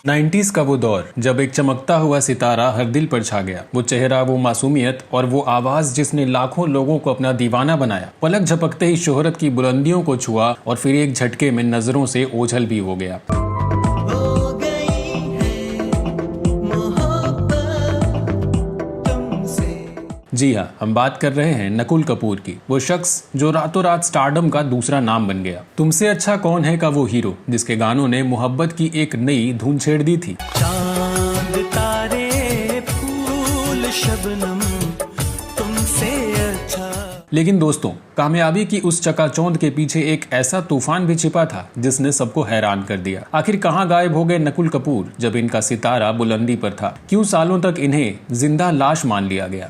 90s का वो दौर जब एक चमकता हुआ सितारा हर दिल पर छा गया। वो चेहरा, वो मासूमियत और वो आवाज जिसने लाखों लोगों को अपना दीवाना बनाया। पलक झपकते ही शोहरत की बुलंदियों को छुआ और फिर एक झटके में नजरों से ओझल भी हो गया। जी हाँ, हम बात कर रहे हैं नकुल कपूर की। वो शख्स जो रातों रात स्टारडम का दूसरा नाम बन गया। तुमसे अच्छा कौन है का वो हीरो जिसके गानों ने मोहब्बत की एक नई धुन छेड़ दी थी। चांद तारे फूल शबनम तुमसे अच्छा। लेकिन दोस्तों, कामयाबी की उस चकाचौंध के पीछे एक ऐसा तूफान भी छिपा था जिसने सबको हैरान कर दिया। आखिर कहाँ गायब हो गए नकुल कपूर जब इनका सितारा बुलंदी पर था? क्यों सालों तक इन्हें जिंदा लाश मान लिया गया?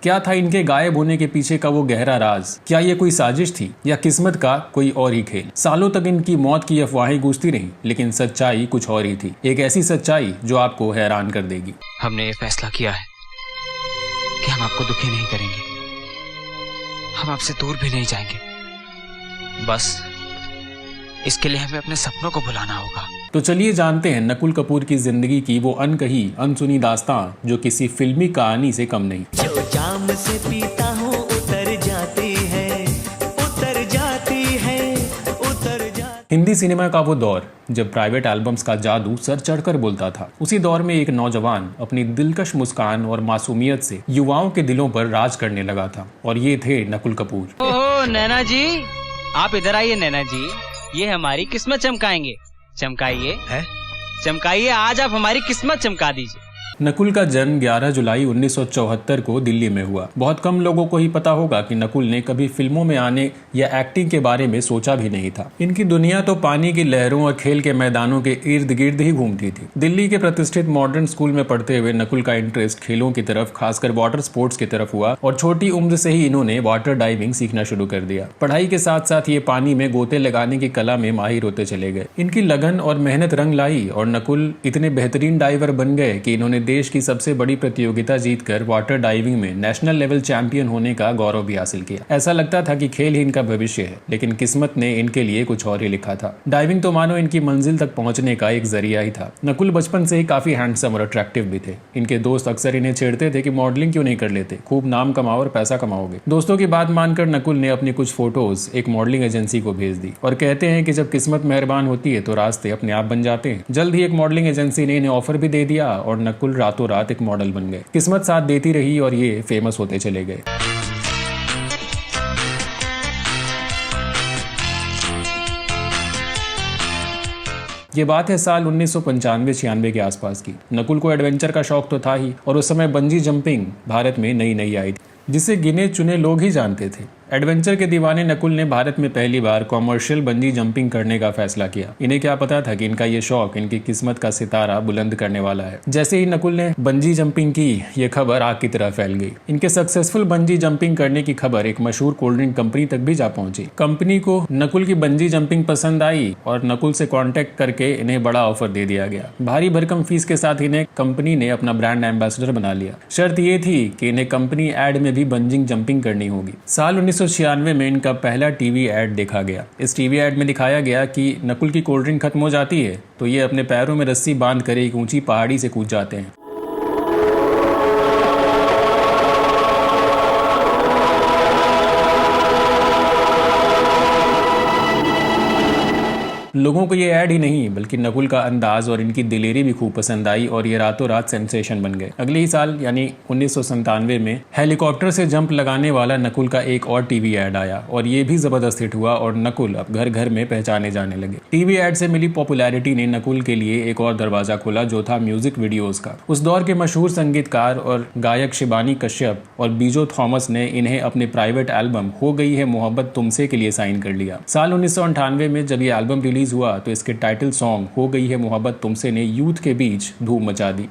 क्या था इनके गायब होने के पीछे का वो गहरा राज? क्या ये कोई साजिश थी या किस्मत का कोई और ही खेल? सालों तक इनकी मौत की अफवाहें गूंजती रहीं, लेकिन सच्चाई कुछ और ही थी। एक ऐसी सच्चाई जो आपको हैरान कर देगी। हमने ये फैसला किया है कि हम आपको दुखी नहीं करेंगे, हम आपसे दूर भी नहीं जाएंगे। बस इसके लिए हमें अपने सपनों को भुलाना होगा। तो चलिए जानते हैं नकुल कपूर की जिंदगी की वो अनकही अनसुनी दास्तां जो किसी फिल्मी कहानी से कम नहीं। जो जाम से पीता हूँ उतर जाती है, उतर जाती है, उतर जाती। हिंदी सिनेमा का वो दौर जब प्राइवेट एल्बम्स का जादू सर चढ़कर बोलता था। उसी दौर में एक नौजवान अपनी दिलकश मुस्कान और मासूमियत से युवाओं के दिलों पर राज करने लगा था, और ये थे नकुल कपूर। ओहो नैना जी, आप इधर आइए। नैना जी, ये हमारी किस्मत चमकाएंगे। चमकाइए है, चमकाइए, आज आप हमारी किस्मत चमका दीजिए। नकुल का जन्म 11 जुलाई 1974 को दिल्ली में हुआ। बहुत कम लोगों को ही पता होगा कि नकुल ने कभी फिल्मों में आने या एक्टिंग के बारे में सोचा भी नहीं था। इनकी दुनिया तो पानी की लहरों और खेल के मैदानों के इर्द गिर्द ही घूमती थी। दिल्ली के प्रतिष्ठित मॉडर्न स्कूल में पढ़ते हुए नकुल का इंटरेस्ट खेलों की तरफ, खासकर वाटर स्पोर्ट्स की तरफ हुआ, और छोटी उम्र से ही इन्होंने वाटर डाइविंग सीखना शुरू कर दिया। पढ़ाई के साथ साथ ये पानी में गोते लगाने की कला में माहिर होते चले गए। इनकी लगन और मेहनत रंग लाई और नकुल इतने बेहतरीन डाइवर बन गए कि इन्होंने देश की सबसे बड़ी प्रतियोगिता जीतकर वाटर डाइविंग में नेशनल लेवल चैंपियन होने का गौरव भी हासिल किया। ऐसा लगता था कि खेल ही इनका भविष्य है, लेकिन किस्मत ने इनके लिए कुछ और ही लिखा था। डाइविंग तो मानो इनकी मंजिल तक पहुंचने का एक जरिया ही था। नकुल बचपन से ही काफी हैंडसम और अट्रैक्टिव भी थे। इनके दोस्त अक्सर इन्हें छेड़ते थे कि मॉडलिंग क्यों नहीं कर लेते, खूब नाम कमाओ और पैसा कमाओगे। दोस्तों की बात मानकर नकुल ने अपनी कुछ फोटोज एक मॉडलिंग एजेंसी को भेज दी, और कहते हैं कि जब किस्मत मेहरबान होती है तो रास्ते अपने आप बन जाते हैं। जल्द ही एक मॉडलिंग एजेंसी ने इन्हें ऑफर भी दे दिया और नकुल रातों रात एक मॉडल बन गए। किस्मत साथ देती रही और ये फेमस होते चले गए। ये बात है साल 1995-96 के आसपास की। नकुल को एडवेंचर का शौक तो था ही, और उस समय बंजी जंपिंग भारत में नई नई आई थी, जिसे गिने चुने लोग ही जानते थे। एडवेंचर के दीवाने नकुल ने भारत में पहली बार कॉमर्शियल बंजी जंपिंग करने का फैसला किया। इन्हें क्या पता था कि इनका ये शौक इनकी किस्मत का सितारा बुलंद करने वाला है। जैसे ही नकुल ने बंजी जंपिंग की, ये खबर आग की तरह फैल गई। इनके सक्सेसफुल बंजी जंपिंग करने की खबर एक मशहूर कोल्ड ड्रिंक कंपनी तक भी जा पहुंची। कंपनी को नकुल की बंजी जंपिंग पसंद आई और नकुल से कॉन्टेक्ट करके इन्हें बड़ा ऑफर दे दिया गया। भारी भरकम फीस के साथ इन्हें कंपनी ने अपना ब्रांड एम्बेसडर बना लिया। शर्त ये थी कि इन्हें कंपनी एड में भी बंजी जंपिंग करनी होगी। साल 1996 में इनका पहला टीवी एड देखा गया। इस टीवी एड में दिखाया गया कि नकुल की कोल्ड ड्रिंक खत्म हो जाती है तो ये अपने पैरों में रस्सी बांध कर एक ऊंची पहाड़ी से कूद जाते हैं। लोगों को ये ऐड ही नहीं बल्कि नकुल का अंदाज और इनकी दिलेरी भी खूब पसंद आई और ये रातों रात सेंसेशन बन गए। अगले ही साल यानी 1997 में हेलीकॉप्टर से जंप लगाने वाला नकुल का एक और टीवी ऐड आया और ये भी जबरदस्त हिट हुआ और नकुल अब घर घर में पहचाने जाने लगे। टीवी ऐड से मिली पॉपुलैरिटी ने नकुल के लिए एक और दरवाजा खोला, जो था म्यूजिक वीडियोज का। उस दौर के मशहूर संगीतकार और गायक शिबानी कश्यप और बीजो थॉमस ने इन्हें अपने प्राइवेट एल्बम हो गई है मोहब्बत तुमसे के लिए साइन कर लिया। साल 1998 में जब ये एल्बम रिलीज हुआ तो इसके टाइटल सॉन्ग हो गई है मोहब्बत तुमसे ने यूथ के बीच धूम मचा दी।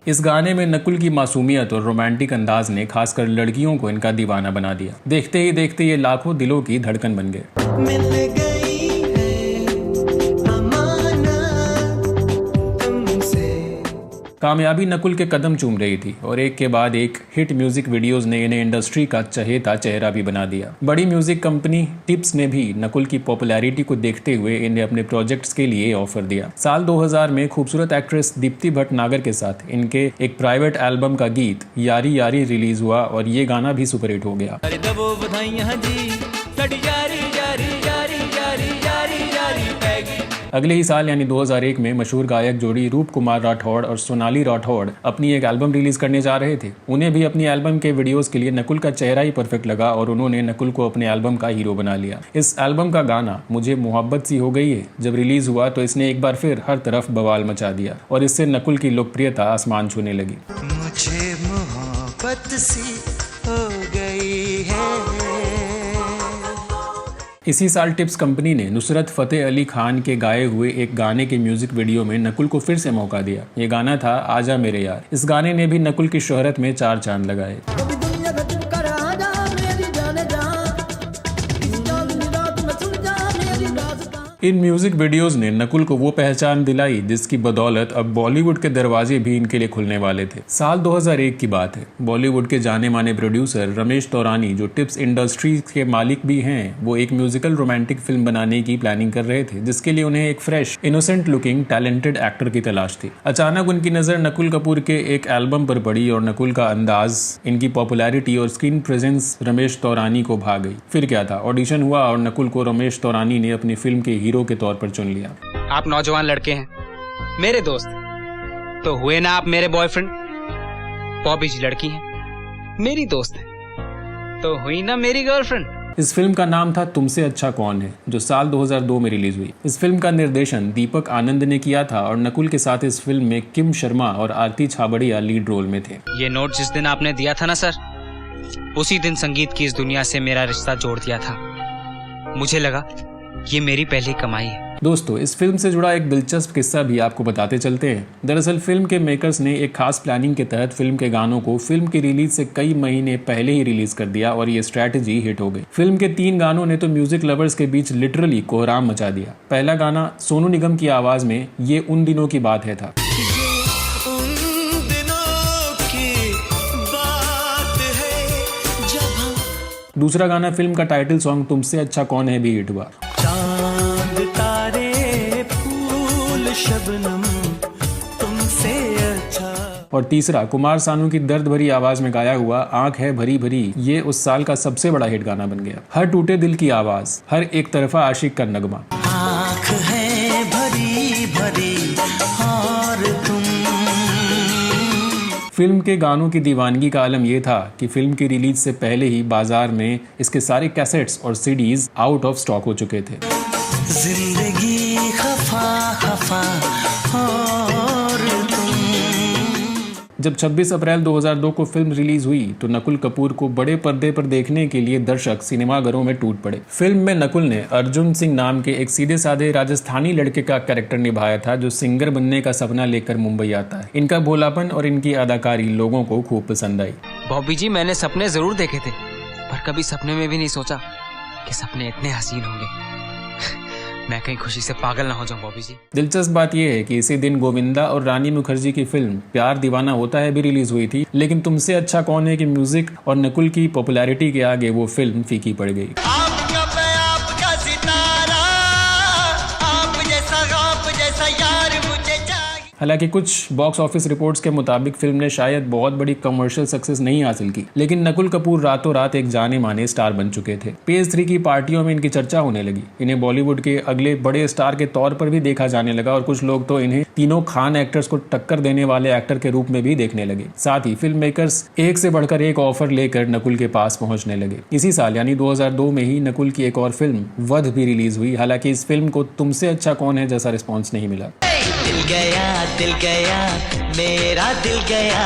इस गाने में नकुल की मासूमियत और रोमांटिक अंदाज ने खासकर लड़कियों को इनका दीवाना बना दिया। देखते ही देखते ये लाखों दिलों की धड़कन बन गए। कामयाबी नकुल के कदम चूम रही थी और एक के बाद एक हिट म्यूजिक वीडियोस ने इन्हें इंडस्ट्री का चहेता चेहरा भी बना दिया। बड़ी म्यूजिक कंपनी टिप्स ने भी नकुल की पॉपुलैरिटी को देखते हुए इन्हें अपने प्रोजेक्ट्स के लिए ऑफर दिया। साल 2000 में खूबसूरत एक्ट्रेस दीप्ति भटनागर के साथ इनके एक प्राइवेट एल्बम का गीत यारी यारी रिलीज हुआ और ये गाना भी सुपरहिट हो गया। अगले ही साल यानी 2001 में मशहूर गायक जोड़ी रूप कुमार राठौड़ और सोनाली राठौड़ अपनी एक एल्बम रिलीज करने जा रहे थे। उन्हें भी अपनी एल्बम के वीडियोस के लिए नकुल का चेहरा ही परफेक्ट लगा और उन्होंने नकुल को अपने एल्बम का हीरो बना लिया। इस एल्बम का गाना मुझे मोहब्बत सी हो गई है जब रिलीज हुआ तो इसने एक बार फिर हर तरफ बवाल मचा दिया और इससे नकुल की लोकप्रियता आसमान छूने लगी। मुझे मोहब्बत सी हो गई है। इसी साल टिप्स कंपनी ने नुसरत फतेह अली खान के गाए हुए एक गाने के म्यूजिक वीडियो में नकुल को फिर से मौका दिया। ये गाना था आजा मेरे यार। इस गाने ने भी नकुल की शोहरत में 4 चांद लगाए। इन म्यूजिक वीडियोस ने नकुल को वो पहचान दिलाई जिसकी बदौलत अब बॉलीवुड के दरवाजे भी इनके लिए खुलने वाले थे। साल 2001 की बात है। बॉलीवुड के जाने माने प्रोड्यूसर रमेश तौरानी, जो टिप्स इंडस्ट्रीज के मालिक भी हैं, वो एक म्यूजिकल रोमांटिक फिल्म बनाने की प्लानिंग कर रहे थे जिसके लिए उन्हें एक fresh, innocent looking, talented actor की तलाश थी। अचानक उनकी नजर नकुल कपूर के एक एल्बम पर पड़ी और नकुल का अंदाज, इनकी पॉपुलैरिटी और स्क्रीन प्रेजेंस रमेश तौरानी को भा गई। फिर क्या था, ऑडिशन हुआ और नकुल को रमेश तौरानी ने अपनी फिल्म के हीरो के तौर पर चुन लिया। आप नौजवान लड़के हैं, मेरे दोस्त, तो हुए ना आप मेरे बॉयफ्रेंड। बॉबी जी लड़की हैं, मेरी दोस्त है, तो हुई ना मेरी गर्लफ्रेंड। इस फिल्म का नाम था तुमसे अच्छा कौन है, जो साल 2002 में रिलीज हुई। इस फिल्म का निर्देशन दीपक आनंद ने किया था और नकुल के साथ इस फिल्म में किम शर्मा और आरती छाबड़िया लीड रोल में थे। ये नोट जिस दिन आपने दिया था ना सर, उसी दिन संगीत की इस दुनिया से मेरा रिश्ता जोड़ दिया था। मुझे लगा ये मेरी पहली कमाई है। दोस्तों, इस फिल्म से जुड़ा एक दिलचस्प किस्सा भी आपको बताते चलते हैं। दरअसल फिल्म के मेकर्स ने एक खास प्लानिंग के तहत फिल्म के गानों को फिल्म की रिलीज से कई महीने पहले ही रिलीज कर दिया और ये स्ट्रैटेजी हिट हो गई। फिल्म के 3 गानों ने तो म्यूजिक लवर्स के बीच लिटरली कोहराम मचा दिया। पहला गाना सोनू निगम की आवाज में ये उन दिनों की बात है था। दूसरा गाना फिल्म का टाइटल सॉन्ग तुमसे अच्छा कौन है भी हिट हुआ। चांद तारे फूल शबनम तुमसे अच्छा। और तीसरा कुमार सानू की दर्द भरी आवाज में गाया हुआ आंख है भरी भरी, ये उस साल का सबसे बड़ा हिट गाना बन गया। हर टूटे दिल की आवाज, हर एक तरफा आशिक का नगमा। आंख है भरी भरी और तुम। फिल्म के गानों की दीवानगी का आलम यह था कि फिल्म की रिलीज से पहले ही बाजार में इसके सारे कैसेट्स और सीडीज आउट ऑफ स्टॉक हो चुके थे। जिंदगी खफा खफा और तुम। जब 26 अप्रैल 2002 को फिल्म रिलीज हुई तो नकुल कपूर को बड़े पर्दे पर देखने के लिए दर्शक सिनेमाघरों में टूट पड़े। फिल्म में नकुल ने अर्जुन सिंह नाम के एक सीधे साधे राजस्थानी लड़के का कैरेक्टर निभाया था जो सिंगर बनने का सपना लेकर मुंबई आता है। इनका भोलापन और इनकी अदाकारी लोगों को खूब पसंद आई। बॉबी जी, मैंने सपने जरूर देखे थे, पर कभी सपने में भी नहीं सोचा कि सपने इतने हसीन होंगे। मैं कहीं खुशी से पागल ना हो जाऊं बॉबी जी। दिलचस्प बात यह है कि इसी दिन गोविंदा और रानी मुखर्जी की फिल्म प्यार दीवाना होता है भी रिलीज हुई थी, लेकिन तुमसे अच्छा कौन है कि म्यूजिक और नकुल की पॉपुलैरिटी के आगे वो फिल्म फीकी पड़ गई। आपका सितारा, आप जैसा यार मुझे चाहिए। हालांकि कुछ बॉक्स ऑफिस रिपोर्ट्स के मुताबिक फिल्म ने शायद बहुत बड़ी कमर्शियल सक्सेस नहीं हासिल की, लेकिन नकुल कपूर रातों रात एक जाने माने स्टार बन चुके थे। PS3 की पार्टियों में इनकी चर्चा होने लगी। इन्हें बॉलीवुड के अगले बड़े स्टार के तौर पर भी देखा जाने लगा और कुछ लोग तो इन्हें तीनों खान एक्टर्स को टक्कर देने वाले एक्टर के रूप में भी देखने लगे। साथ ही फिल्म मेकर्स एक से बढ़कर एक ऑफर लेकर नकुल के पास पहुंचने लगे। इसी साल यानी 2002 में ही नकुल की एक और फिल्म वध भी रिलीज हुई। हालांकि इस फिल्म को तुमसे अच्छा कौन है जैसा रिस्पॉन्स नहीं मिला। दिल गया मेरा दिल गया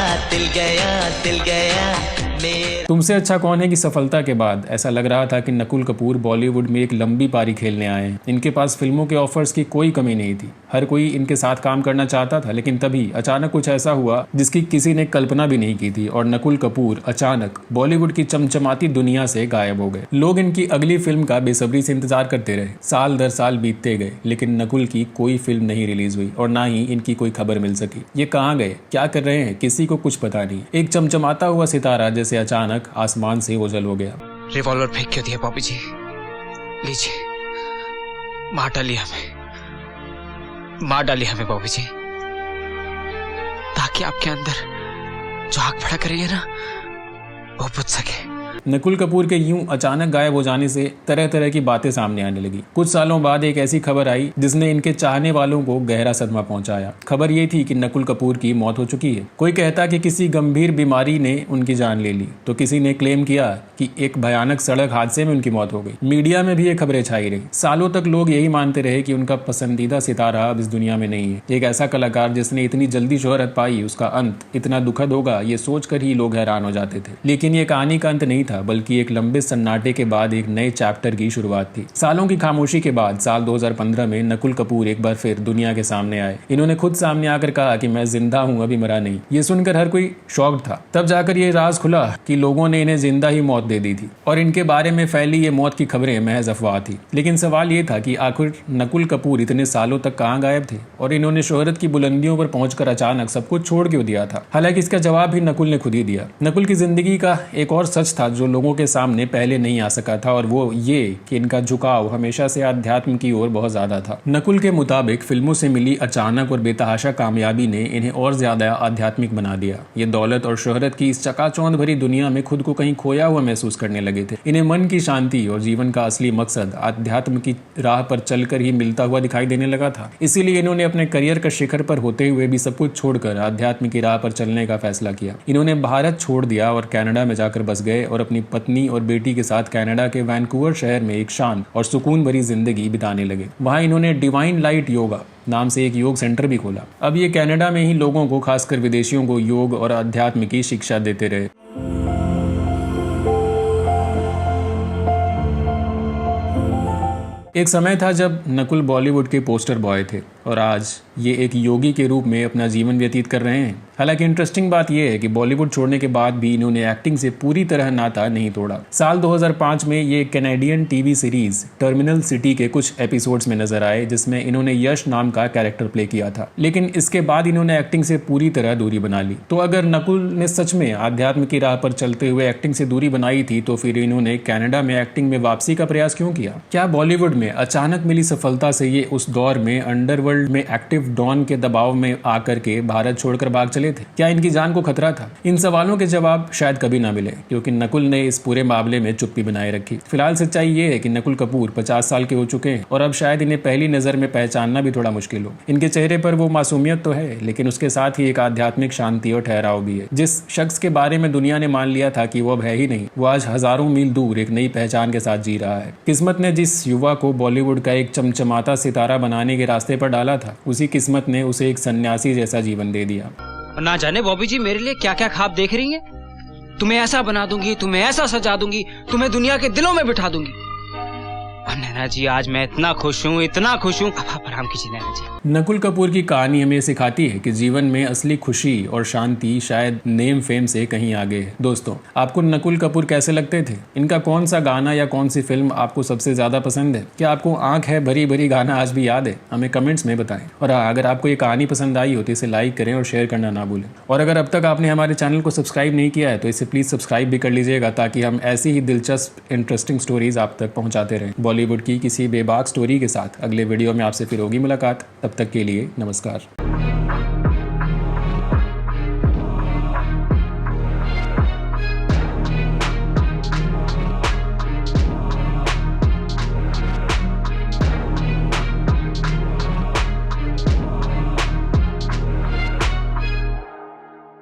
मेरा। तुमसे अच्छा कौन है की सफलता के बाद ऐसा लग रहा था कि नकुल कपूर बॉलीवुड में एक लंबी पारी खेलने आए हैं। इनके पास फिल्मों के ऑफर्स की कोई कमी नहीं थी, हर कोई इनके साथ काम करना चाहता था। लेकिन तभी अचानक कुछ ऐसा हुआ जिसकी किसी ने कल्पना भी नहीं की थी और नकुल कपूर अचानक बॉलीवुड की चमचमाती दुनिया से गायब हो गए। लोग इनकी अगली फिल्म का बेसब्री से इंतजार करते रहे। साल दर साल बीतते गए लेकिन नकुल की कोई फिल्म नहीं रिलीज हुई और ना ही इनकी कोई खबर मिल सकी। ये कहाँ गए, क्या कर रहे हैं, किसी को कुछ पता नहीं। एक चमचमाता हुआ सितारा जैसे अचानक आसमान से ओझल हो गया। रिवॉल्वर फेंक क्यों दिया बॉबी जी? लीजिए, मार डालिए हमें बॉबी जी, ताकि आपके अंदर जो आग भड़क रही है ना, वो बुझ सके। नकुल कपूर के यूं अचानक गायब हो जाने से तरह तरह की बातें सामने आने लगी। कुछ सालों बाद एक ऐसी खबर आई जिसने इनके चाहने वालों को गहरा सदमा पहुंचाया। खबर ये थी कि नकुल कपूर की मौत हो चुकी है। कोई कहता कि किसी गंभीर बीमारी ने उनकी जान ले ली, तो किसी ने क्लेम किया कि एक भयानक सड़क हादसे में उनकी मौत हो गई। मीडिया में भी ये खबरें छाई रही। सालों तक लोग यही मानते रहे कि उनका पसंदीदा सितारा अब इस दुनिया में नहीं है। एक ऐसा कलाकार जिसने इतनी जल्दी शोहरत पाई, उसका अंत इतना दुखद होगा, ये सोचकर ही लोग हैरान हो जाते थे। लेकिन ये कहानी का अंत नहीं था, बल्कि एक लंबे सन्नाटे के बाद एक नए चैप्टर की शुरुआत थी। सालों की खामोशी के बाद साल 2015 में नकुल कपूर एक बार फिर दुनिया के सामने आए। इन्होंने खुद सामने आकर कहा कि मैं जिंदा हूं, अभी मरा नहीं। ये सुनकर हर कोई शॉक्ड था। तब जाकर ये राज खुला कि लोगों ने इन्हें जिंदा ही मौत दे दी थी और इनके बारे में फैली ये मौत की खबरें महज अफवाह थी। लेकिन सवाल ये था कि आखिर नकुल कपूर इतने सालों तक कहाँ गायब थे और इन्होंने शोहरत की बुलंदियों पर पहुंचकर अचानक सब कुछ छोड़ क्यों दिया था। हालांकि इसका जवाब भी नकुल ने खुद ही दिया। नकुल की जिंदगी का एक और सच था जो लोगों के सामने पहले नहीं आ सका था, और वो ये कि इनका झुकाव हमेशा से अध्यात्म की ओर बहुत ज्यादा था। नकुल के मुताबिक फिल्मों से मिली अचानक और बेतहाशा कामयाबी ने इन्हें और ज्यादा आध्यात्मिक बना दिया। ये दौलत और शोहरत की इस चकाचौंध भरी दुनिया में खुद को कहीं खोया हुआ महसूस करने लगे थे। इन्हें मन की शांति और जीवन का असली मकसद अध्यात्म की राह पर चलकर ही मिलता हुआ दिखाई देने लगा था। इसीलिए इन्होंने अपने करियर का शिखर पर होते हुए भी सब कुछ छोड़कर अध्यात्म की राह पर चलने का फैसला किया। इन्होंने भारत छोड़ दिया और कनाडा में जाकर बस गए और अपनी पत्नी और बेटी के साथ कनाडा के वैंकूवर शहर में एक शांत और सुकून भरी जिंदगी बिताने लगे। वहां इन्होंने डिवाइन लाइट योगा नाम से एक योग सेंटर भी खोला। अब ये कनाडा में ही लोगों को, खासकर विदेशियों को, योग और अध्यात्म की शिक्षा देते रहे। एक समय था जब नकुल बॉलीवुड के पोस्टर बॉय थे और आज ये एक योगी के रूप में अपना जीवन व्यतीत कर रहे हैं। हालांकि इंटरेस्टिंग बात यह है कि बॉलीवुड छोड़ने के बाद भी इन्होंने एक्टिंग से पूरी तरह नाता नहीं तोड़ा। साल 2005 में ये Canadian TV series terminal city के कुछ एपिसोड्स में नजर आए जिसमें इन्होंने यश नाम का कैरेक्टर प्ले किया था। लेकिन इसके बाद इन्होंने एक्टिंग से पूरी तरह दूरी बना ली। तो अगर नकुल ने सच में आध्यात्म की राह पर चलते हुए एक्टिंग से दूरी बनाई थी तो फिर इन्होंने कनाडा में एक्टिंग में वापसी का प्रयास क्यों किया? क्या बॉलीवुड में अचानक मिली सफलता से ये उस दौर में अंडरवर्ल्ड में एक्टिव डॉन के दबाव में आकर के भारत छोड़कर भाग चले थे? क्या इनकी जान को खतरा था? इन सवालों के जवाब शायद कभी ना मिले क्योंकि नकुल ने इस पूरे मामले में चुप्पी बनाए रखी। फिलहाल सच्चाई ये है कि नकुल कपूर 50 साल के हो चुके हैं और अब शायद इन्हें पहली नजर में पहचानना भी थोड़ा मुश्किल हो। इनके चेहरे पर वो मासूमियत तो है लेकिन उसके साथ ही एक आध्यात्मिक शांति और ठहराव भी है। जिस शख्स के बारे में दुनिया ने मान लिया था कि वो अब है ही नहीं, वो आज हजारों मील दूर एक नई पहचान के साथ जी रहा है। किस्मत ने जिस युवा को बॉलीवुड का एक चमचमाता सितारा बनाने के रास्ते पर डाला था, उसी किस्मत ने उसे एक सन्यासी जैसा जीवन दे दिया। ना जाने बॉबी जी मेरे लिए क्या क्या ख्वाब देख रही हैं। तुम्हें ऐसा बना दूंगी, तुम्हें ऐसा सजा दूंगी, तुम्हें दुनिया के दिलों में बिठा दूंगी। और नैना जी आज मैं इतना खुश हूँ, इतना खुश हूँ। अब आप आराम कीजिए नैना जी। नकुल कपूर की कहानी हमें सिखाती है कि जीवन में असली खुशी और शांति शायद नेम फेम से कहीं आगे है। दोस्तों, आपको नकुल कपूर कैसे लगते थे? इनका कौन सा गाना या कौन सी फिल्म आपको सबसे ज्यादा पसंद है? क्या आपको आंख है भरी भरी गाना आज भी याद है? हमें कमेंट्स में बताएं। और हाँ, अगर आपको ये कहानी पसंद आई हो तो इसे लाइक करें और शेयर करना ना भूलें। और अगर अब तक आपने हमारे चैनल को सब्सक्राइब नहीं किया है तो इसे प्लीज सब्सक्राइब भी कर लीजिएगा ताकि हम ऐसी ही दिलचस्प इंटरेस्टिंग स्टोरीज आप तक पहुंचाते रहें। बॉलीवुड की किसी बेबाक स्टोरी के साथ अगले वीडियो में आपसे फिर होगी मुलाकात। तब तक के लिए नमस्कार।